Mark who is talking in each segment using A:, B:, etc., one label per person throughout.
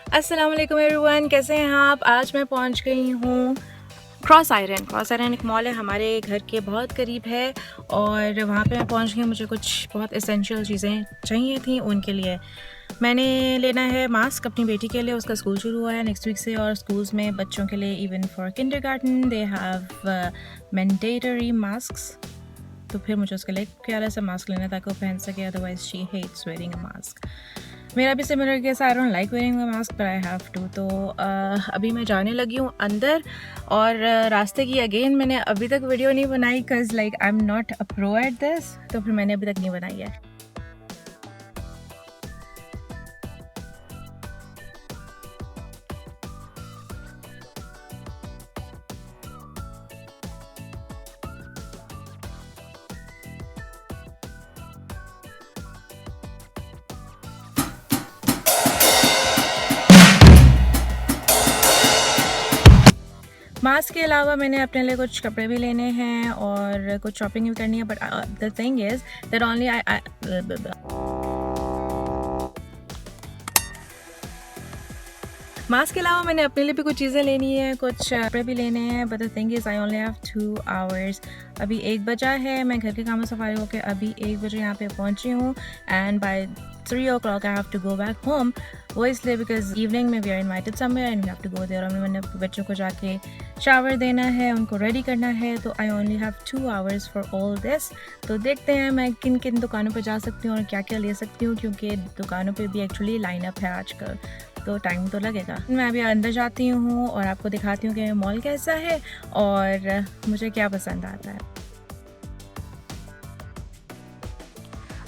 A: अस्सलाम वालेकुम एवरीवन, कैसे हैं आप। आज मैं पहुंच गई हूँ क्रॉस आयरन एक मॉल है हमारे घर के बहुत करीब है और वहाँ पे मैं पहुँच गई। मुझे कुछ बहुत एसेंशियल चीज़ें चाहिए थी उनके लिए। मैंने लेना है मास्क अपनी बेटी के लिए, उसका स्कूल शुरू हुआ है नेक्स्ट वीक से और स्कूल्स में बच्चों के लिए even for kindergarten they have mandatory masks. तो फिर मुझे उसके लिए प्यारा सा मास्क लेना है ताकि वो पहन सके, otherwise she hates wearing a mask. मेरा भी similar case, I don't like wearing a mask but I have to. तो अभी मैं जाने लगी हूँ अंदर और रास्ते की अगेन मैंने अभी तक वीडियो नहीं बनाई because like I am not a pro at this, तो फिर मैंने अभी तक नहीं बनाई है। मास्क के अलावा मैंने अपने लिए कुछ कपड़े भी लेने हैं और कुछ शॉपिंग भी करनी है but the thing is that only eye mask के अलावा मैंने अपने लिए भी कुछ चीज़ें लेनी है, कुछ कपड़े भी लेने हैं but the thing is I only have 2 hours. अभी 1 बजा है, मैं घर के कामों से फारिग होकर अभी 1 बजे यहाँ पे पहुँची हूँ and by 3 o'clock I have to go back home. वो इसलिए बिकॉज इवनिंग में we are invited somewhere and we have to go there. और मैंने बच्चों को जाके शावर देना है, उनको रेडी करना है, तो I only have 2 hours for all this. तो देखते हैं मैं किन किन दुकानों पर जा सकती हूँ और क्या क्या ले सकती हूँ, क्योंकि दुकानों पे भी एक्चुअली लाइनअप है आजकल, तो टाइम तो लगेगा। मैं अभी अंदर जाती हूँ और आपको दिखाती हूँ कि मॉल कैसा है और मुझे क्या पसंद आता है।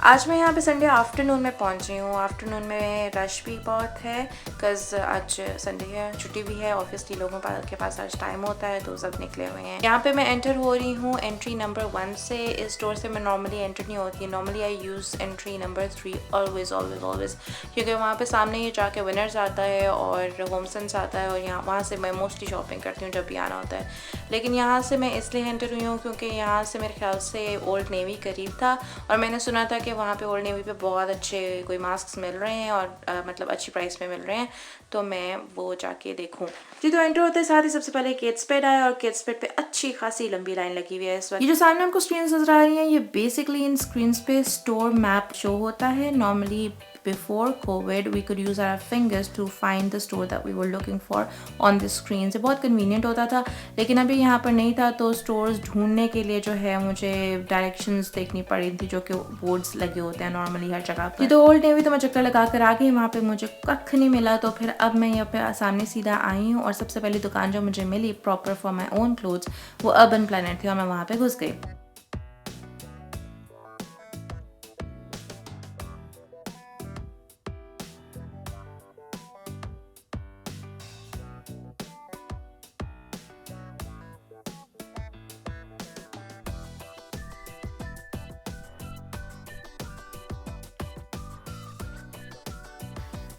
A: आज मैं यहाँ पे संडे आफ्टरनून में पहुँची हूँ। आफ्टरनून में रश भी बहुत है बिकॉज आज संडे है, छुट्टी भी है, ऑब्वियसली लोगों के पास आज टाइम होता है तो सब निकले हुए हैं। यहाँ पे मैं एंटर हो रही हूँ एंट्री नंबर 1 से। इस स्टोर से मैं नॉर्मली एंटर नहीं होती है, normally I use entry number 3 always always always, क्योंकि वहाँ पे सामने ही जाके विनर्स आता है और होमसन्स आता है और यहाँ वहाँ से मैं मोस्टली शॉपिंग करती हूँ जब भी आना होता है। लेकिन यहाँ से मैं इसलिए एंटर हुई हूँ क्योंकि यहाँ से मेरे ख्याल से ओल्ड नेवी करीब था और मैंने सुना था कि वहाँ पे ओल्ड नेवी पे बहुत अच्छे कोई मास्क मिल रहे हैं और मतलब अच्छी प्राइस में मिल रहे हैं, तो मैं वो जाके देखूँ। जी, तो एंटर होते साथ ही सबसे पहले केट्स पेड आया और केट्स पेड पे अच्छी खासी लंबी लाइन लगी हुई है इस वक्त। ये जो सामने हमको स्क्रीन नजर आ रही है ये बेसिकली इन स्क्रीन पे स्टोर मैप शो होता है। Normally before COVID we could use our fingers to find the store that we were looking for on the screen। से बहुत कन्वीनियंट होता था, लेकिन अभी यहाँ पर नहीं था तो स्टोर्स ढूंढने के लिए जो है मुझे डायरेक्शंस देखनी पड़ी थी, जो कि बोर्ड्स लगे होते हैं नॉर्मली हर जगह पर। तो ओल्ड नेवी तो मैं चक्कर लगा कर आ गई, वहाँ पे मुझे कख नहीं मिला, तो फिर अब मैं यहाँ पे सामने सीधा आई हूँ और सबसे पहली दुकान जो मुझे मिली proper for my own clothes वो अर्बन प्लैनेट थी और मैं वहाँ पे घुस गई।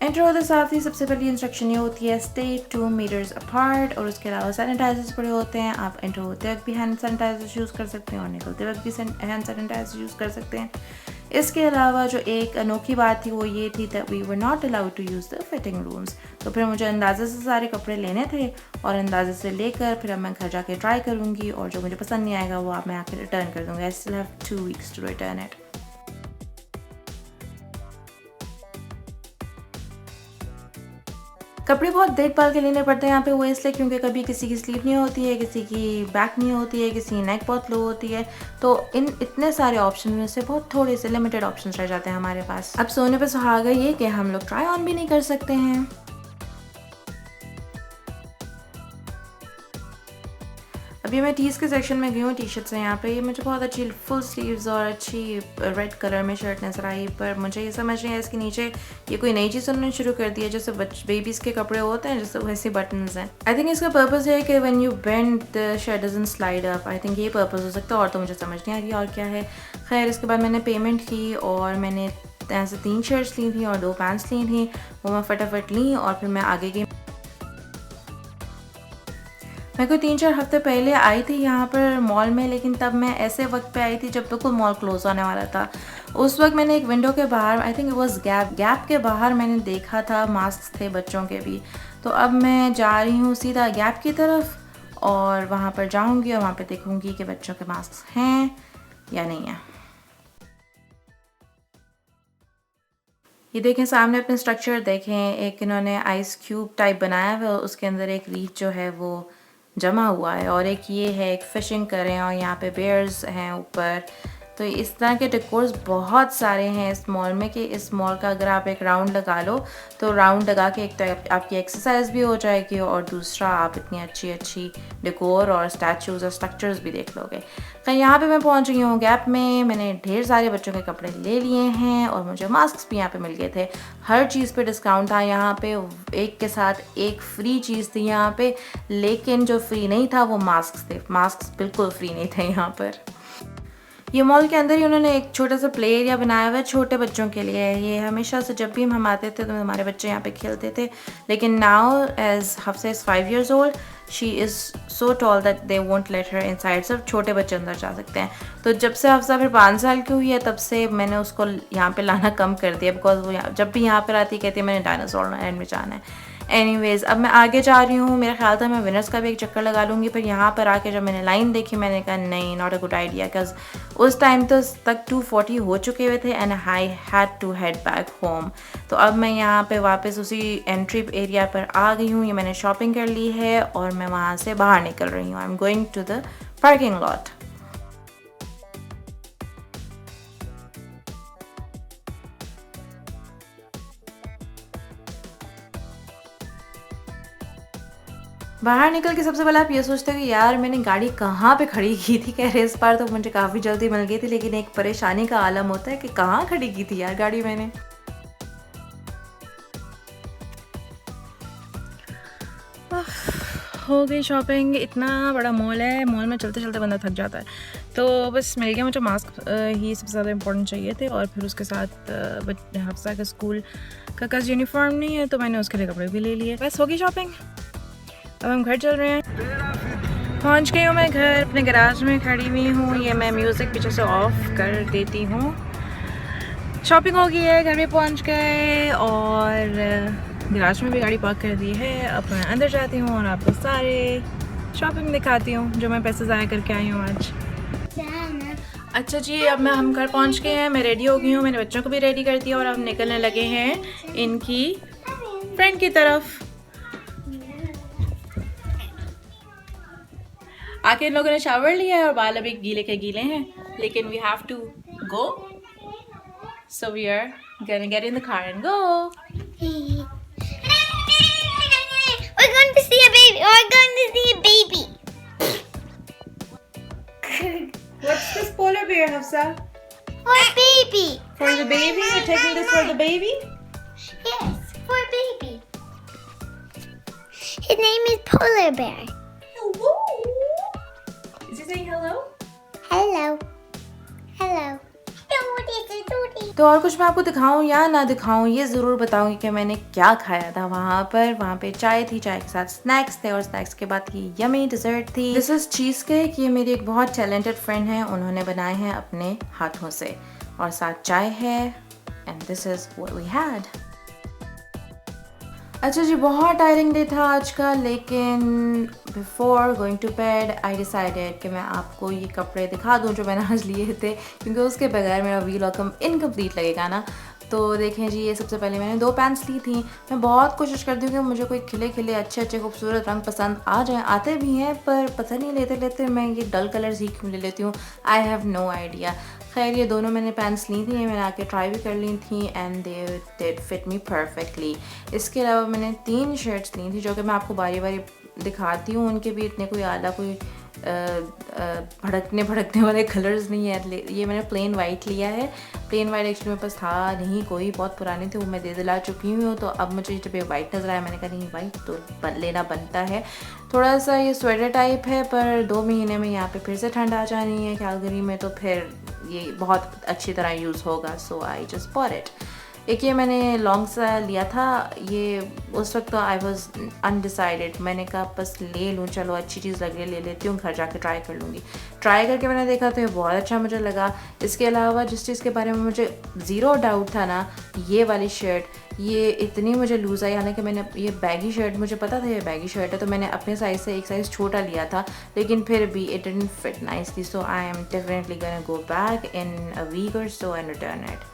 A: एंटर होते साथ ही सबसे पहली इंस्ट्रक्शन ये होती है स्टे 2 मीटर्स अपार्ट, और उसके अलावा सैनिटाइजर्स पड़े होते हैं। आप एंटर होते वक्त भी हैंड सैनिटाइजर्स यूज़ कर सकते हैं और निकलते वक्त भी हैंड सैनिटाइजर यूज़ कर सकते हैं। इसके अलावा जो एक अनोखी बात थी वो ये थी that we were not allowed to use the fitting rooms. तो फिर मुझे अंदाज़े से सारे कपड़े लेने थे और अंदाज़े से लेकर फिर अब मैं घर जाके ट्राई करूँगी और जो मुझे पसंद नहीं आएगा वो आप मैं आके रिटर्न कर दूँगी। I still have 2 weeks to return it. कपड़े बहुत देखभाल के लेने पड़ते हैं यहाँ पे, वो इसलिए क्योंकि कभी किसी की स्लीव नहीं होती है, किसी की बैक नहीं होती है, किसी की नेक बहुत लो होती है, तो इन इतने सारे ऑप्शन में से बहुत थोड़े से लिमिटेड ऑप्शंस रह जाते हैं हमारे पास। अब सोने पे सुहागा ये कि हम लोग ट्राई ऑन भी नहीं कर सकते हैं। अभी मैं टीज़ के सेक्शन में गई हूँ, टी शर्ट्स हैं यहाँ पे। ये मुझे बहुत अच्छी फुल स्लीव्स और अच्छी रेड कलर में शर्ट नजर आई, पर मुझे ये समझ नहीं है इसके नीचे ये कोई नई चीज़ उन्होंने शुरू कर दी है, जैसे बेबीज़ के कपड़े होते हैं जैसे वैसे बटन्स हैं। आई थिंक इसका पर्पज़ है कि when you bend the shirt doesn't slide up. I think ये पर्पज़ हो सकता है, और तो मुझे समझ नहीं आ रही और क्या है। खैर, इसके बाद मैंने पेमेंट की और मैंने ऐसे 3 शर्ट्स ली थी और 2 पैंट्स ली थी, वो मैं फटाफट ली और फिर मैं आगे गई। मैं कोई 3-4 हफ्ते पहले आई थी यहाँ पर मॉल में, लेकिन तब मैं ऐसे वक्त पे आई थी जब बिल्कुल मॉल क्लोज़ होने वाला था। उस वक्त मैंने एक विंडो के बाहर, I think it was gap के बाहर मैंने देखा था मास्क थे बच्चों के भी। तो अब मैं जा रही हूँ सीधा गैप की तरफ और वहाँ पर जाऊँगी और वहाँ पर देखूँगी कि बच्चों के मास्क हैं या नहीं है। ये देखें सामने अपने स्ट्रक्चर देखें, एक इन्होंने आइस क्यूब टाइप बनाया हुआ है, उसके अंदर एक रीच जो है वो जमा हुआ है, और एक ये है एक फ़िशिंग कर रहे हैं और यहाँ पे बेयर्स हैं ऊपर। तो इस तरह के डेकोर्स बहुत सारे हैं इस मॉल में कि इस मॉल का अगर आप एक राउंड लगा लो तो राउंड लगा के एक तो आपकी एक्सरसाइज भी हो जाएगी और दूसरा आप इतनी अच्छी अच्छी डेकोर और स्टैचूज़ और स्ट्रक्चर्स भी देख लोगे। कहीं यहाँ पे मैं पहुँच गई हूँ गैप में, मैंने ढेर सारे बच्चों के कपड़े ले लिए हैं और मुझे मास्क भी यहाँ पे मिल गए थे। हर चीज़ पे डिस्काउंट था यहाँ पे, एक के साथ एक फ्री चीज़ थी यहाँ पे, लेकिन जो फ्री नहीं था वो मास्क थे। मास्क बिल्कुल फ्री नहीं थे यहाँ पर। ये मॉल के अंदर ही उन्होंने एक छोटा सा प्ले एरिया बनाया हुआ है छोटे बच्चों के लिए। ये हमेशा से जब भी हम आते थे तो हमारे बच्चे यहाँ पे खेलते थे, लेकिन now as Hafsa is 5 years old, she is so tall that they won't let her inside, सिर्फ छोटे बच्चे अंदर जा सकते हैं। तो जब से हफ्सा फिर 5 साल की हुई है तब से मैंने उसको यहाँ पे लाना कम कर दिया, बिकॉज वो जब भी यहाँ पर आती कहती है मैंने डायनासोर लैंड में जाना है। एनीवेज़ अब मैं आगे जा रही हूँ, मेरा ख्याल था मैं विनर्स का भी एक चक्कर लगा लूँगी, पर यहाँ पर आके जब मैंने लाइन देखी मैंने कहा नहीं, not a good idea, because उस टाइम तो तक 2:40 हो चुके हुए थे and I had to head back home. तो अब मैं यहाँ पे वापस उसी एंट्री एरिया पर आ गई हूँ। ये मैंने शॉपिंग कर ली है और मैं वहाँ से बाहर निकल रही हूँ। I am going to the parking lot. बाहर निकल के सबसे पहले आप ये सोचते हो कि यार मैंने गाड़ी कहाँ पे खड़ी की थी। कह रहे इस बार तो मुझे काफ़ी जल्दी मिल गई थी, लेकिन एक परेशानी का आलम होता है कि कहाँ खड़ी की थी यार गाड़ी मैंने। हो गई शॉपिंग। इतना बड़ा मॉल है, मॉल में चलते चलते बंदा थक जाता है। तो बस मिल गया मुझे मास्क ही सबसे ज़्यादा इम्पोर्टेंट चाहिए थे, और फिर उसके साथ हफ्सा का स्कूल का कस यूनिफॉर्म नहीं है तो मैंने उसके लिए कपड़े भी ले लिए। बस हो गई शॉपिंग, अब हम घर चल रहे हैं। पहुंच गई हूँ मैं घर, अपने गैराज में खड़ी हुई हूँ। ये मैं म्यूज़िक पीछे से ऑफ कर देती हूँ। शॉपिंग हो गई है, घर में पहुंच गए और गैराज में भी गाड़ी पार्क कर दी है। अब मैं अंदर जाती हूँ और आपको सारे शॉपिंग दिखाती हूँ जो मैं पैसे ज़ाया करके आई हूँ आज। अच्छा जी, अब हम घर पहुँच गए हैं, मैं रेडी हो गई हूँ, मैंने बच्चों को भी रेडी कर दिया और अब निकलने लगे हैं इनकी फ्रेंड की तरफ। आके इन लोगों ने शावर लिया है और बाल अभी गीले के गीले हैं, लेकिन we have to go, so we are gonna get in the car and go.
B: We're going to see a baby. We're going to see a baby.
A: What's this polar bear, Hafsa?
B: For a baby.
A: For the baby? You're taking this for the baby?
B: Yes, for a baby. His name is Polar Bear.
A: Hello. Is he saying hello?
B: Hello. Hello.
A: तो और कुछ मैं आपको दिखाऊं या ना दिखाऊं, ये ज़रूर बताऊंगी कि मैंने क्या खाया था वहाँ पर। वहाँ पे चाय थी, चाय के साथ स्नैक्स थे और स्नैक्स के बाद की यमी डिज़र्ट थी। This is cheese cake. ये मेरी एक बहुत टैलेंटेड फ्रेंड है, उन्होंने बनाए हैं अपने हाथों से, और साथ चाय है and this is what we had. अच्छा जी, बहुत टायरिंग डे था आज का, लेकिन before going to bed I decided कि मैं आपको ये कपड़े दिखा दूं जो मैंने आज लिए थे, क्योंकि उसके बगैर मेरा व्लॉग इनकम्प्लीट लगेगा ना। तो देखें जी, ये सबसे पहले मैंने 2 पैंट्स ली थी। मैं बहुत कोशिश करती हूँ कि मुझे कोई खिले खिले अच्छे अच्छे खूबसूरत रंग पसंद आ जाएँ, आते भी हैं, पर पता नहीं लेते लेते मैं ये डल कलर्स ही क्यों ले लेती हूँ, आई हैव नो आइडिया। खैर, ये दोनों मैंने पैंट्स ली थी, मैंने आके ट्राई भी कर ली थी and they did fit me perfectly. इसके अलावा मैंने 3 शर्ट्स ली थी जो कि मैं आपको बारी बारी दिखाती हूँ। उनके भी इतने कोई आला कोई भड़कने वाले कलर्स नहीं है। ये मैंने प्लेन वाइट लिया है। प्लेन वाइट एक्चुअली मेरे पास था नहीं कोई, बहुत पुराने थे, वो मैं दे दिला चुकी हूँ। तो अब मुझे जब ये वाइट नज़र आया मैंने कहा नहीं वाइट तो लेना बनता है। थोड़ा सा ये स्वेटर टाइप है, पर 2 महीने में यहाँ पे फिर से ठंड आ जानी है कैलगरी में, तो फिर ये बहुत अच्छी तरह यूज़ होगा, सो आई जस्ट बॉट इट। एक ये मैंने लॉन्ग सा लिया था, ये उस वक्त तो आई वॉज अनडिसाइडेड, मैंने कहा बस ले लूँ, चलो अच्छी चीज़ लग रही है ले लेती हूँ, घर जाके ट्राई कर लूँगी। ट्राई करके मैंने देखा तो ये बहुत अच्छा मुझे लगा। इसके अलावा जिस चीज़ के बारे में मुझे ज़ीरो डाउट था ना, ये वाली शर्ट, ये इतनी मुझे लूज़ आई। हालांकि मैंने ये बैगी शर्ट, मुझे पता था ये बैगी शर्ट है, तो मैंने अपने साइज़ से एक साइज़ छोटा लिया था, लेकिन फिर भी it didn't fit nicely, so I am definitely gonna go back in a week और सो एंड रिटर्न इट।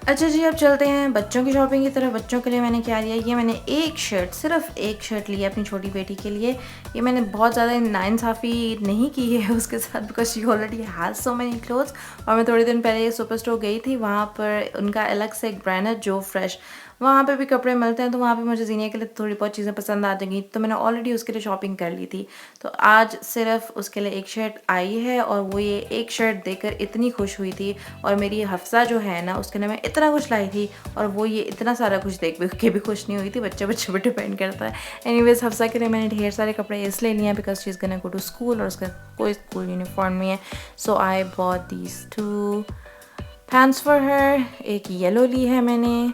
A: अच्छा जी, अब चलते हैं बच्चों की शॉपिंग की तरफ। बच्चों के लिए मैंने क्या लिया, ये मैंने एक शर्ट, सिर्फ एक शर्ट ली है अपनी छोटी बेटी के लिए। ये मैंने बहुत ज़्यादा नाइंसाफ़ी नहीं की है उसके साथ, because she already has so many clothes. और मैं थोड़े दिन पहले सुपर स्टोर गई थी, वहाँ पर उनका अलग से एक ब्रांड है जो फ्रेश, वहाँ पे भी कपड़े मिलते हैं, तो वहाँ पे मुझे जीने के लिए थोड़ी बहुत चीज़ें पसंद आ जाएंगी, तो मैंने ऑलरेडी उसके लिए शॉपिंग कर ली थी। तो आज सिर्फ उसके लिए एक शर्ट आई है, और वो ये एक शर्ट देखकर इतनी खुश हुई थी। और मेरी हफ्सा जो है ना, उसके लिए मैं इतना कुछ लाई थी, और वो ये इतना सारा कुछ देख के भी खुश नहीं हुई थी। बच्चे बच्चे पर डिपेंड करता है। एनीवेज, हफ्सा के लिए मैंने ढेर सारे कपड़े इसलिए लिए हैं because she is gonna go to school, और उसका कोई स्कूल यूनिफॉर्म नहीं है। So I bought these 2 pants for her. एक येलो ली है मैंने,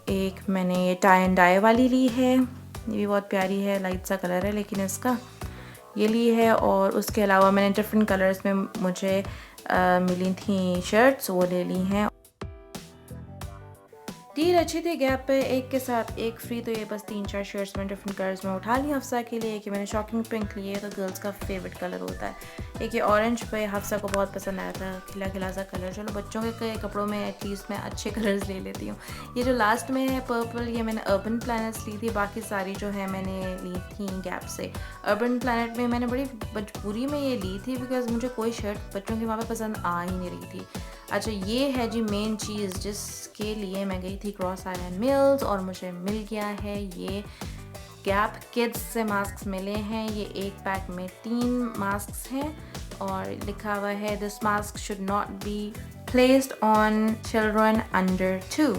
A: एक मैंने ये टाई एंड डाई वाली ली है, ये भी बहुत प्यारी है, लाइट सा कलर है लेकिन इसका, ये ली है। और उसके अलावा मैंने डिफरेंट कलर्स में मुझे मिली थी शर्ट्स, वो ले ली हैं। डील अच्छी थी गैप पे, एक के साथ एक फ्री, तो ये बस 3-4 शर्ट्स में डिफरेंट कलर्स में उठा ली हफ्सा के लिए। कि मैंने शॉकिंग पिंक लिए, तो गर्ल्स का फेवरेट कलर होता है। एक ये ऑरेंज पे हफ्सा को बहुत पसंद आया था, खिला खिला सा कलर। चलो बच्चों के कपड़ों में एटलीस्ट मैं अच्छे कलर्स ले लेती हूँ। ये जो लास्ट में है पर्पल, ये मैंने अर्बन प्लैनेट्स ली थी, बाकी सारी जो है मैंने ली थी गैप से। अर्बन प्लैनेट में मैंने बड़ी मजबूरी में ये ली थी बिकॉज मुझे कोई शर्ट बच्चों की वहाँ पे पसंद आ ही नहीं रही थी। अच्छा, ये है जी मेन चीज़ जिसके लिए मैं गई थी क्रॉस आइलैंड मिल्स, और मुझे मिल गया है ये गैप किड्स से मास्क मिले हैं। ये एक पैक में 3 मास्क हैं, और लिखा हुआ है this mask should not be placed on children under 2।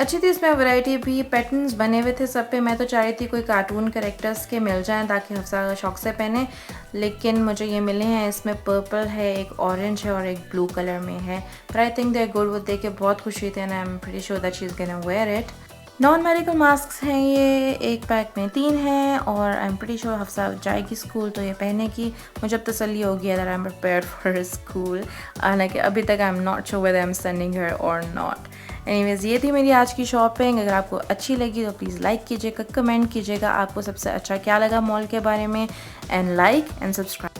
A: अच्छी थी इसमें वैरायटी भी, पैटर्न्स बने हुए थे सब पे। मैं तो चाह रही थी कोई कार्टून कैरेक्टर्स के मिल जाएं ताकि हफ्सा शौक से पहने, लेकिन मुझे ये मिले हैं। इसमें पर्पल है, एक ऑरेंज है, और एक ब्लू कलर में है। पर I think they are good, वो देख के बहुत खुश हुई थी, and I am pretty sure that she is gonna wear it. Non medical mask हैं ये, एक पैक में 3 हैं, और I am pretty sure Hafsa जाएगी स्कूल तो ये पहने की। मुझे अब तसल्ली हो गया that I am prepared for school, हालांकि अभी तक I am not sure whether I am sending her और नॉट। एनीवेज, ये थी मेरी आज की शॉपिंग। अगर आपको अच्छी लगी तो प्लीज़ लाइक कीजिएगा, कमेंट कीजिएगा आपको सबसे अच्छा क्या लगा मॉल के बारे में, एंड लाइक एंड सब्सक्राइब।